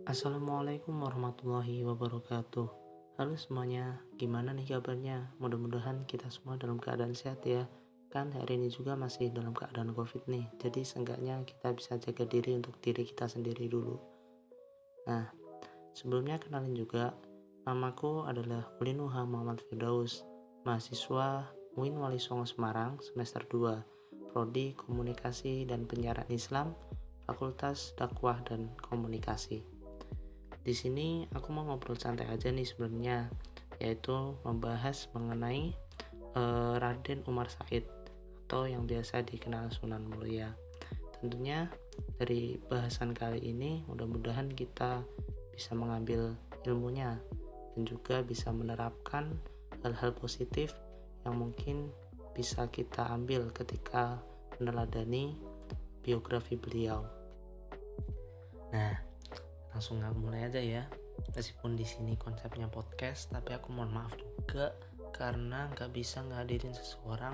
Assalamualaikum warahmatullahi wabarakatuh. Halo semuanya, gimana nih kabarnya? Mudah-mudahan kita semua dalam keadaan sehat ya. Kan hari ini juga masih dalam keadaan COVID nih, jadi seenggaknya kita bisa jaga diri untuk diri kita sendiri dulu. Nah, sebelumnya kenalin juga, namaku adalah Ulinuha Muhammad Firdaus, mahasiswa UIN Wali Songo Semarang semester 2, Prodi Komunikasi dan Penyiaran Islam, Fakultas Dakwah dan Komunikasi. Di sini aku mau ngobrol santai aja nih sebenarnya, yaitu membahas mengenai Raden Umar Said atau yang biasa dikenal Sunan Muria. Tentunya dari bahasan kali ini mudah-mudahan kita bisa mengambil ilmunya dan juga bisa menerapkan hal-hal positif yang mungkin bisa kita ambil ketika meneladani biografi beliau. Nah, langsung mulai aja ya. Meskipun di sini konsepnya podcast, tapi aku mohon maaf juga karena nggak bisa ngadirin seseorang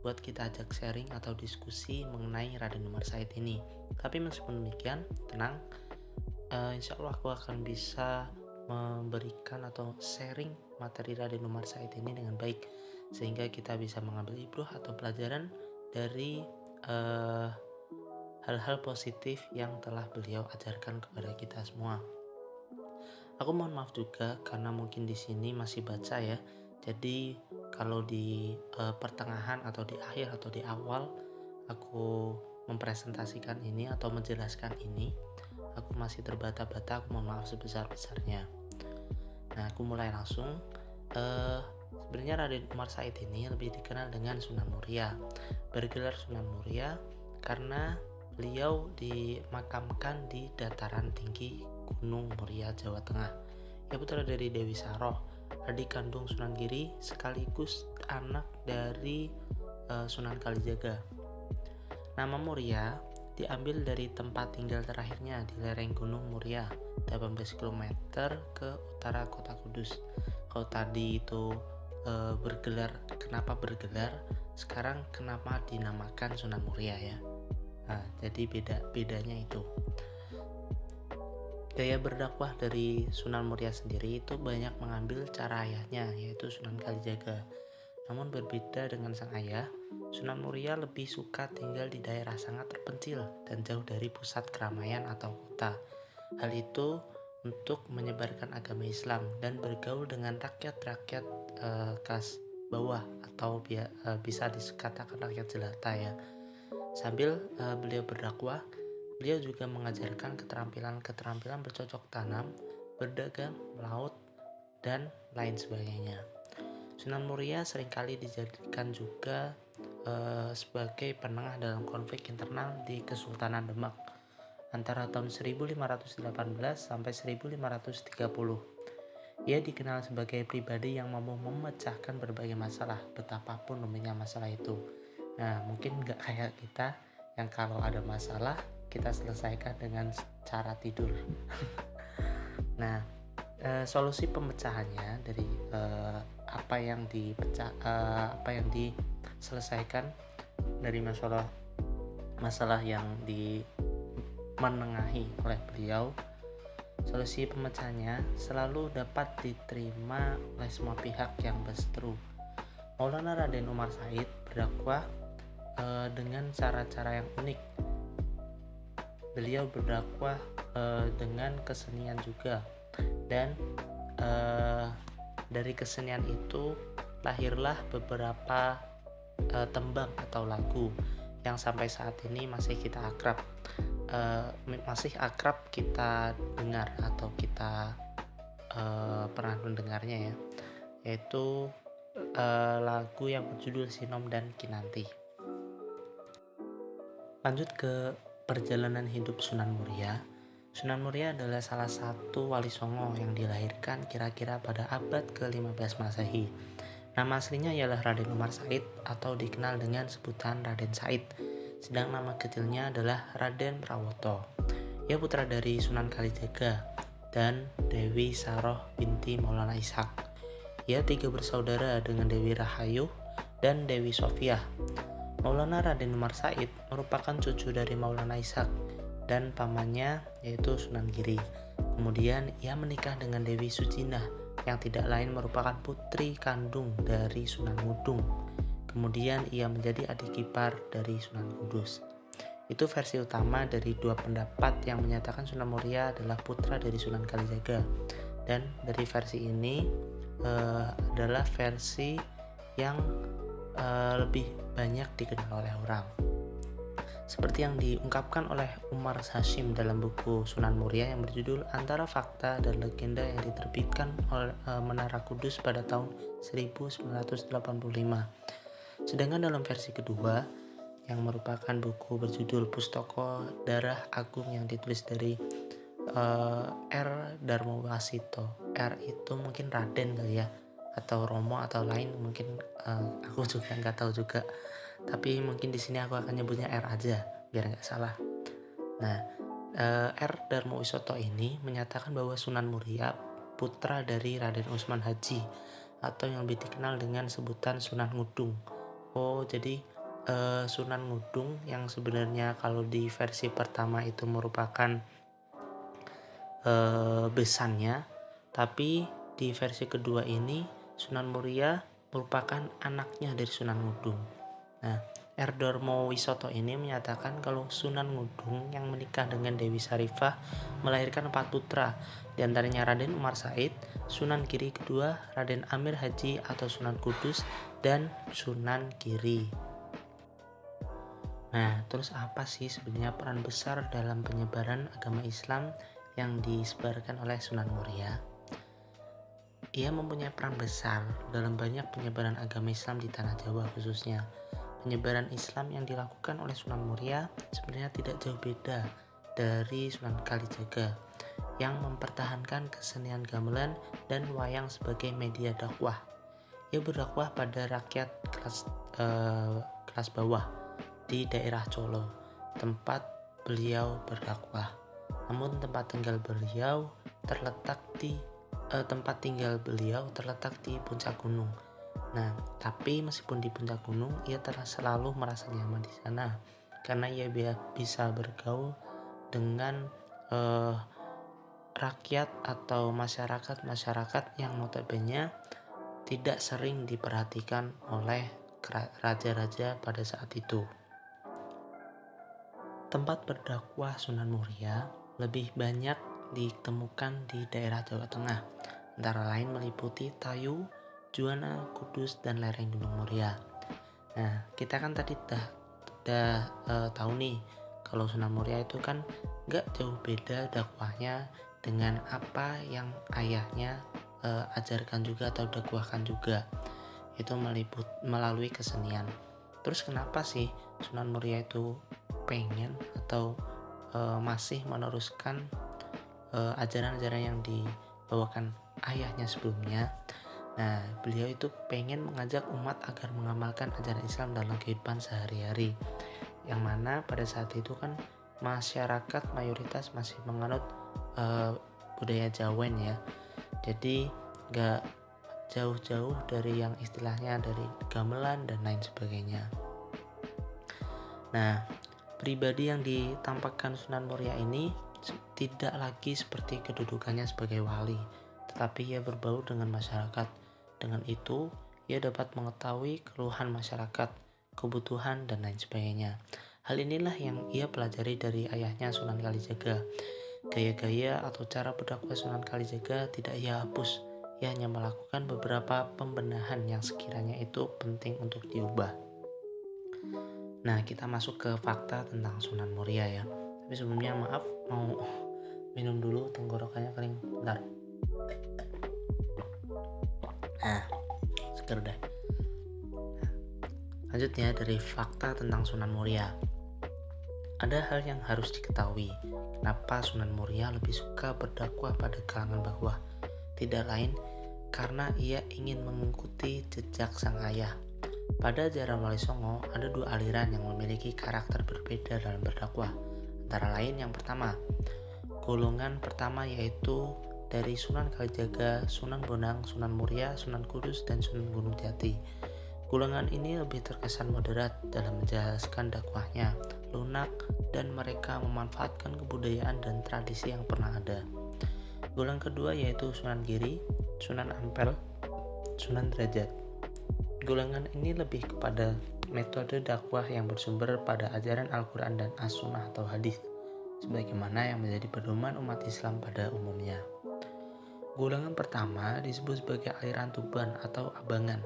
buat kita ajak sharing atau diskusi mengenai Raden Umar Said ini. Tapi meskipun demikian, tenang, insya Allah aku akan bisa memberikan atau sharing materi Raden Umar Said ini dengan baik, sehingga kita bisa mengambil ibrah atau pelajaran dari hal-hal positif yang telah beliau ajarkan kepada kita semua. Aku mohon maaf juga karena mungkin di sini masih baca ya. Jadi kalau di pertengahan atau di akhir atau di awal aku mempresentasikan ini atau menjelaskan ini, aku masih terbata-bata, aku mohon maaf sebesar-besarnya. Nah, aku mulai langsung. Sebenarnya Raden Umar Said ini lebih dikenal dengan Sunan Muria. Bergelar Sunan Muria karena beliau dimakamkan di dataran tinggi Gunung Muria, Jawa Tengah. Ia putra dari Dewi Saroh, adik kandung Sunan Giri sekaligus anak dari Sunan Kalijaga. Nama Muria diambil dari tempat tinggal terakhirnya di lereng Gunung Muria, 18 km ke utara kota Kudus. Kalau tadi itu bergelar, kenapa bergelar? Sekarang kenapa dinamakan Sunan Muria ya? Nah, jadi bedanya itu. Gaya berdakwah dari Sunan Muria sendiri itu banyak mengambil cara ayahnya, yaitu Sunan Kalijaga. Namun berbeda dengan sang ayah, Sunan Muria lebih suka tinggal di daerah sangat terpencil dan jauh dari pusat keramaian atau kota. Hal itu untuk menyebarkan agama Islam dan bergaul dengan rakyat-rakyat kelas bawah atau bisa dikatakan rakyat jelata ya. Sambil beliau berdakwah, beliau juga mengajarkan keterampilan-keterampilan bercocok tanam, berdagang, melaut, dan lain sebagainya. Sunan Muria seringkali dijadikan juga sebagai penengah dalam konflik internal di Kesultanan Demak antara tahun 1518 sampai 1530. Ia dikenal sebagai pribadi yang mampu memecahkan berbagai masalah, betapapun rumitnya masalah itu. Nah, mungkin nggak kayak kita yang kalau ada masalah kita selesaikan dengan cara tidur. Nah, solusi pemecahannya dari apa yang diselesaikan dari masalah yang dimenengahi oleh beliau, solusi pemecahannya selalu dapat diterima oleh semua pihak yang berseteru. Maulana Raden Umar Said berdakwah dengan cara-cara yang unik. Beliau berdakwah dengan kesenian juga, dan dari kesenian itu lahirlah beberapa tembang atau lagu yang sampai saat ini masih akrab kita dengar atau kita pernah mendengarnya ya, yaitu lagu yang berjudul Sinom dan Kinanti. Lanjut ke perjalanan hidup Sunan Muria. Sunan Muria adalah salah satu wali songo yang dilahirkan kira-kira pada abad ke-15 Masehi. Nama aslinya ialah Raden Umar Said atau dikenal dengan sebutan Raden Said, sedang nama kecilnya adalah Raden Prawoto. Ia putra dari Sunan Kalijaga dan Dewi Saroh binti Maulana Ishak. Ia 3 bersaudara dengan Dewi Rahayu dan Dewi Sofiah. Maulana Raden Umar Said merupakan cucu dari Maulana Ishak dan pamannya yaitu Sunan Giri. Kemudian ia menikah dengan Dewi Sucinah yang tidak lain merupakan putri kandung dari Sunan Ngudung. Kemudian ia menjadi adik ipar dari Sunan Kudus. Itu versi utama dari dua pendapat yang menyatakan Sunan Muria adalah putra dari Sunan Kalijaga. Dan dari versi ini adalah versi yang lebih banyak dikenal oleh orang. Seperti yang diungkapkan oleh Umar Hashim dalam buku Sunan Muria yang berjudul Antara Fakta dan Legenda yang diterbitkan oleh Menara Kudus pada tahun 1985. Sedangkan dalam versi kedua yang merupakan buku berjudul Pustaka Darah Agung yang ditulis dari R. Darmawasito. R itu mungkin Raden kali ya, atau Romo atau lain mungkin, aku juga nggak tahu juga. Tapi mungkin di sini aku akan nyebutnya R aja biar nggak salah. Nah, R. Darmawisoto ini menyatakan bahwa Sunan Muria putra dari Raden Usman Haji atau yang lebih dikenal dengan sebutan Sunan Ngudung. Oh, jadi Sunan Ngudung yang sebenarnya kalau di versi pertama itu merupakan besannya, tapi di versi kedua ini Sunan Muria merupakan anaknya dari Sunan Ngudung. Nah, R. Darmawisoto ini menyatakan kalau Sunan Ngudung yang menikah dengan Dewi Sarifah melahirkan 4 putra, diantaranya Raden Umar Said, Sunan Giri kedua, Raden Amir Haji atau Sunan Kudus, dan Sunan Giri. Nah, terus apa sih sebenarnya peran besar dalam penyebaran agama Islam yang disebarkan oleh Sunan Muria? Ia mempunyai peran besar dalam banyak penyebaran agama Islam di tanah Jawa khususnya. Penyebaran Islam yang dilakukan oleh Sunan Muria sebenarnya tidak jauh beda dari Sunan Kalijaga yang mempertahankan kesenian gamelan dan wayang sebagai media dakwah. Ia berdakwah pada rakyat kelas bawah di daerah Colo, tempat beliau berdakwah. Namun tempat tinggal beliau terletak di puncak gunung. Nah, tapi meskipun di puncak gunung, ia selalu merasa nyaman di sana karena ia bisa bergaul dengan rakyat atau masyarakat yang notabene tidak sering diperhatikan oleh raja-raja pada saat itu. Tempat berdakwah Sunan Muria lebih banyak ditemukan di daerah Jawa Tengah, antara lain meliputi Tayu, Juwana, Kudus, dan lereng Gunung Muria. Nah, kita kan tadi udah tahu nih kalau Sunan Muria itu kan gak jauh beda dakwahnya dengan apa yang ayahnya ajarkan juga atau dakwahkan juga, itu melalui kesenian. Terus kenapa sih Sunan Muria itu pengen atau masih meneruskan ajaran-ajaran yang dibawakan ayahnya sebelumnya? Nah, beliau itu pengen mengajak umat agar mengamalkan ajaran Islam dalam kehidupan sehari-hari, yang mana pada saat itu kan masyarakat mayoritas masih menganut budaya Jawen ya. Jadi gak jauh-jauh dari yang istilahnya dari gamelan dan lain sebagainya. Nah, pribadi yang ditampakkan Sunan Muria ini tidak lagi seperti kedudukannya sebagai wali, tetapi ia berbaur dengan masyarakat. Dengan itu, ia dapat mengetahui keluhan masyarakat, kebutuhan, dan lain sebagainya. Hal inilah yang ia pelajari dari ayahnya Sunan Kalijaga. Gaya-gaya atau cara berdakwah Sunan Kalijaga tidak ia hapus. Ia hanya melakukan beberapa pembenahan yang sekiranya itu penting untuk diubah. Nah, kita masuk ke fakta tentang Sunan Muria ya. Tapi sebelumnya maaf, mau minum dulu, tenggorokannya kering. Bentar. Nah, seger deh. Lanjutnya dari fakta tentang Sunan Muria. Ada hal yang harus diketahui. Kenapa Sunan Muria lebih suka berdakwah pada kalangan bawah? Tidak lain karena ia ingin mengikuti jejak sang ayah. Pada ajaran Wali Songo ada 2 aliran yang memiliki karakter berbeda dalam berdakwah. Antara lain yang pertama, golongan pertama yaitu dari Sunan Kalijaga, Sunan Bonang, Sunan Muria, Sunan Kudus, dan Sunan Gunung Jati. Golongan ini lebih terkesan moderat dalam menjelaskan dakwahnya, lunak, dan mereka memanfaatkan kebudayaan dan tradisi yang pernah ada. Golongan kedua yaitu Sunan Giri, Sunan Ampel, Sunan Derajat. Golongan ini lebih kepada metode dakwah yang bersumber pada ajaran Al-Quran dan As-Sunnah atau hadis, sebagaimana yang menjadi pedoman umat Islam pada umumnya. Golongan pertama disebut sebagai aliran Tuban atau Abangan,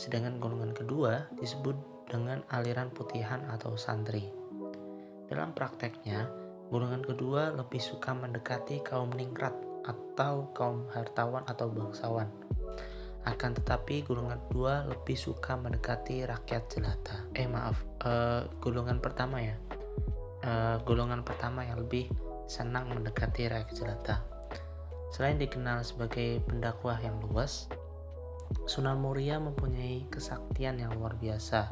sedangkan golongan kedua disebut dengan aliran Putihan atau Santri. Dalam prakteknya, golongan kedua lebih suka mendekati kaum ningrat atau kaum hartawan atau bangsawan. Akan tetapi golongan kedua lebih suka mendekati rakyat jelata. Golongan pertama ya. Golongan pertama yang lebih senang mendekati rakyat jelata. Selain dikenal sebagai pendakwah yang luas, Sunan Muria mempunyai kesaktian yang luar biasa.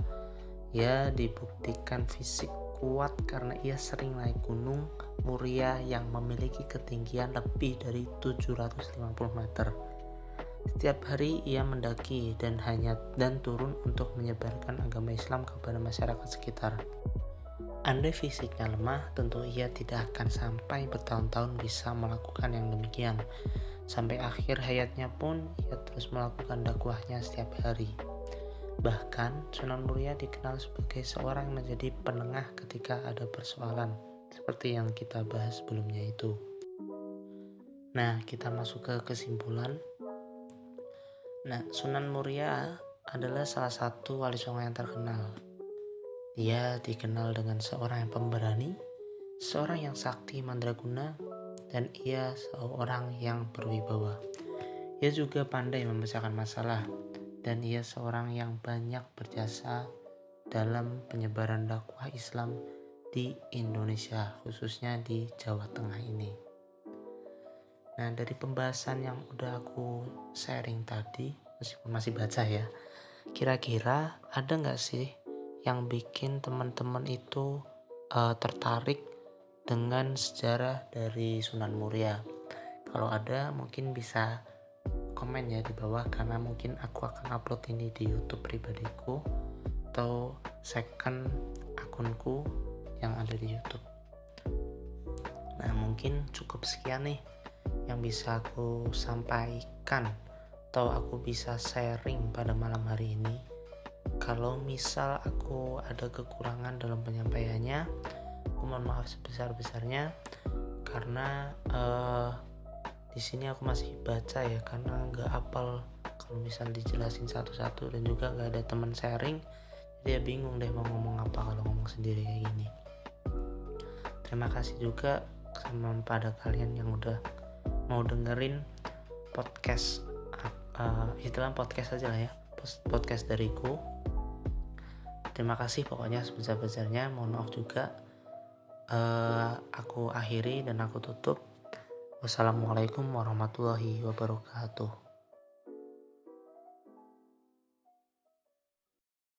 Ia dibuktikan fisik kuat karena ia sering naik gunung Muria yang memiliki ketinggian lebih dari 750 meter. Setiap hari ia mendaki dan turun untuk menyebarkan agama Islam kepada masyarakat sekitar. Andai fisiknya lemah, tentu ia tidak akan sampai bertahun-tahun bisa melakukan yang demikian. Sampai akhir hayatnya pun ia terus melakukan dakwahnya setiap hari. Bahkan Sunan Muria dikenal sebagai seorang yang menjadi penengah ketika ada persoalan, seperti yang kita bahas sebelumnya itu. Nah, kita masuk ke kesimpulan. Nah, Sunan Muria adalah salah satu wali songo yang terkenal. Dia dikenal dengan seorang yang pemberani, seorang yang sakti mandraguna, dan ia seorang yang berwibawa. Ia juga pandai memecahkan masalah, dan ia seorang yang banyak berjasa dalam penyebaran dakwah Islam di Indonesia, khususnya di Jawa Tengah ini. Nah, dari pembahasan yang udah aku sharing tadi, meskipun masih baca ya, kira-kira ada nggak sih yang bikin teman-teman itu tertarik dengan sejarah dari Sunan Muria? Kalau ada, mungkin bisa komen ya di bawah, karena mungkin aku akan upload ini di YouTube pribadiku atau second akunku yang ada di YouTube. Nah, mungkin cukup sekian nih yang bisa aku sampaikan atau aku bisa sharing pada malam hari ini. Kalau misal aku ada kekurangan dalam penyampaiannya, aku mohon maaf sebesar-besarnya, karena di sini aku masih baca ya, karena nggak hafal kalau misal dijelasin satu-satu, dan juga nggak ada teman sharing, jadi ya bingung deh mau ngomong apa kalau ngomong sendiri kayak gini. Terima kasih juga sama pada kalian yang udah mau dengerin podcast, istilah podcast aja lah ya, podcast dariku. Terima kasih pokoknya sebesar-besarnya. Mohon maaf juga. Aku akhiri dan aku tutup. Wassalamualaikum warahmatullahi wabarakatuh.